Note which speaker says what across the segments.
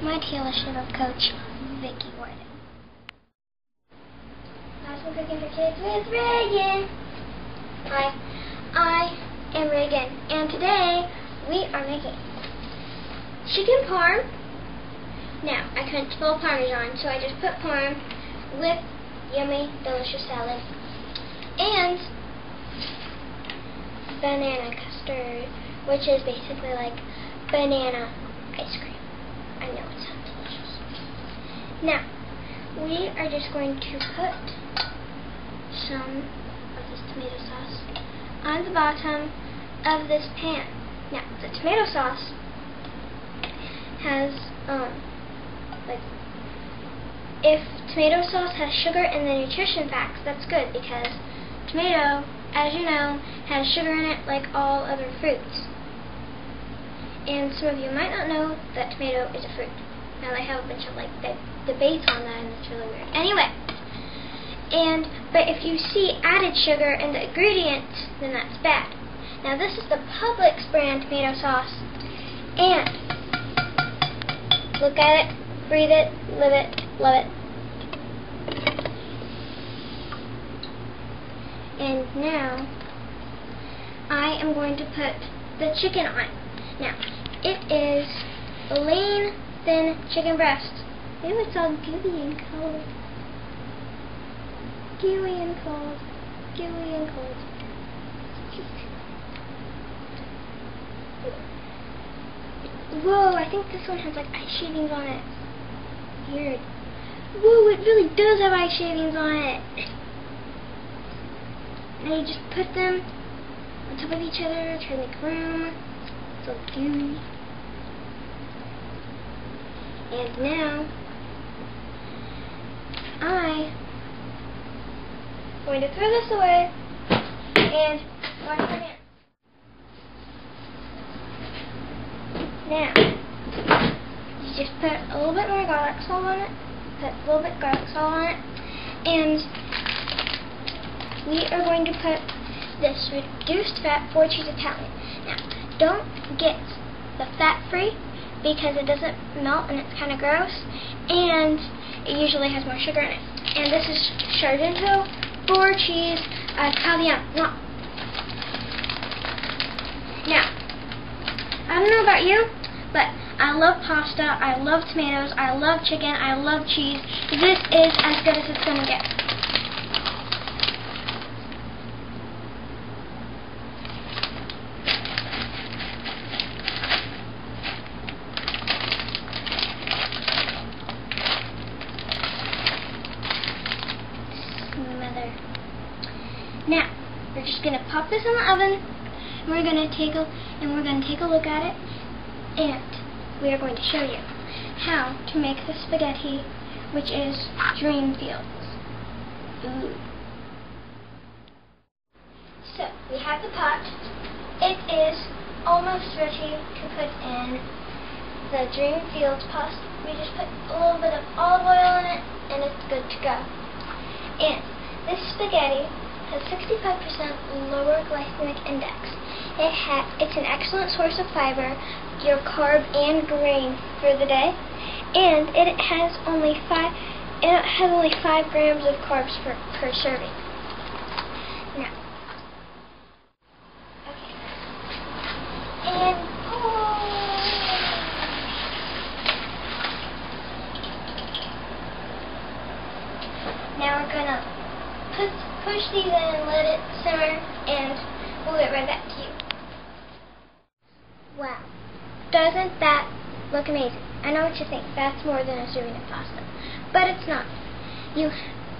Speaker 1: my dealership of Coach Vicki Warden. Awesome Cooking for Kids with Reagan. Hi, I am Reagan, and today we are making chicken parm. Now, I couldn't spell Parmesan, so I just put parm with yummy, delicious salad and banana custard, which is basically like banana ice cream. I know it sounds delicious. Now, we are just going to put some of this tomato sauce on the bottom of this pan. Now, the tomato sauce has, like, if tomato sauce has sugar in the nutrition facts, that's good, because tomato, as you know, has sugar in it like all other fruits. And some of you might not know that tomato is a fruit. Now they have a bunch of like debates on that, and it's really weird. Anyway, but if you see added sugar in the ingredients, then that's bad. Now this is the Publix brand tomato sauce, and look at it, breathe it, live it, love it. And now I am going to put the chicken on. Now, it is lean, thin chicken breast. Ew, it's all gooey and cold. Gooey and cold. Gooey and cold. Whoa, I think this one has like ice shavings on it. Weird. Whoa, it really does have ice shavings on it. And you just put them on top of each other, try to make room. So gooey. And now I'm going to throw this away and wash my hands. Now you just put a little bit more garlic salt on it. Put a little bit garlic salt on it, and we are going to put this reduced fat 4 cheese Italian. Now, don't get the fat-free because it doesn't melt and it's kind of gross, and it usually has more sugar in it. And this is Sargento 4 cheese Italian. Now, I don't know about you, but I love pasta, I love tomatoes, I love chicken, I love cheese. This is as good as it's going to get. Now, we're just going to pop this in the oven. We're going to take a look at it, and we are going to show you how to make the spaghetti, which is dream fields. Ooh. So, we have the pot. It is almost ready to put in the dream fields pasta. We just put a little bit of olive oil in it, and it's good to go. And this spaghetti has 65% lower glycemic index. It's an excellent source of fiber, your carb and grain for the day, and it has only 5 grams of carbs per serving. Now, okay, and now we're gonna push these in and let it simmer, and we'll get right back to you. Wow, doesn't that look amazing? I know what you think, that's more than a serving of pasta, but it's not.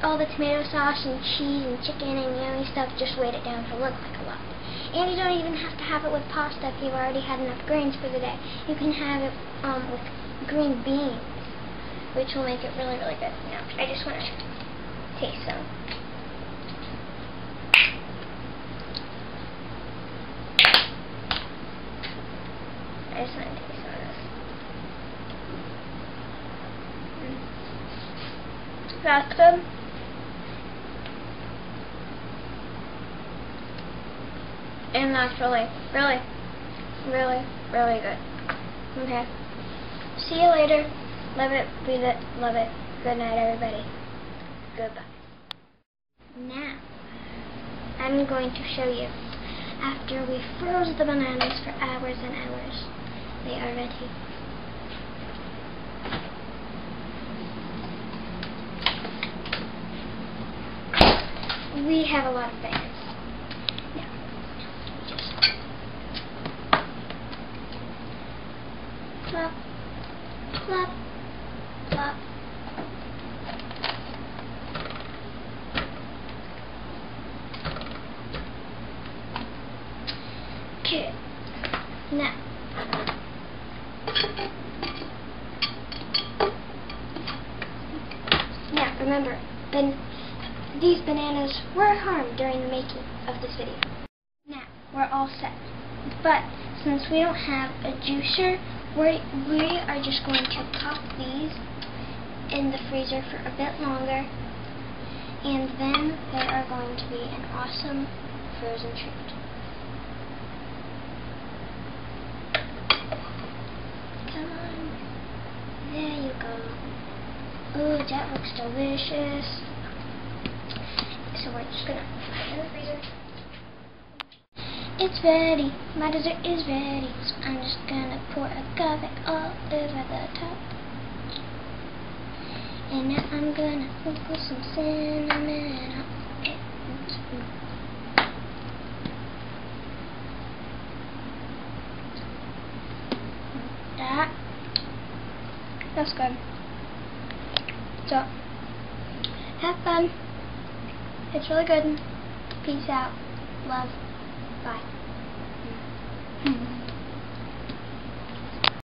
Speaker 1: All the tomato sauce and cheese and chicken and yummy stuff just weighed it down to look like a lot. And you don't even have to have it with pasta if you've already had enough grains for the day. You can have it with green beans, which will make it really, really good. Now, I just want to taste some. I just want to taste some of this. That's good. And that's really, really, really, really good. Okay. See you later. Love it, breathe it, love it. Good night, everybody. Goodbye. Now, I'm going to show you. After we froze the bananas for hours and hours, they are ready. We have a lot of bananas. Now, just plop, plop, plop. Okay. Now remember, these bananas were harmed during the making of this video. Now we're all set. But since we don't have a juicer, we are just going to pop these in the freezer for a bit longer, and then they are going to be an awesome frozen treat. Come on. There you go. Ooh, that looks delicious. So we're just gonna put it in the freezer. It's ready. My dessert is ready. So I'm just gonna pour agave all over the top. And now I'm gonna sprinkle some cinnamon on it. That's good. So, have fun. It's really good. Peace out. Love. Bye.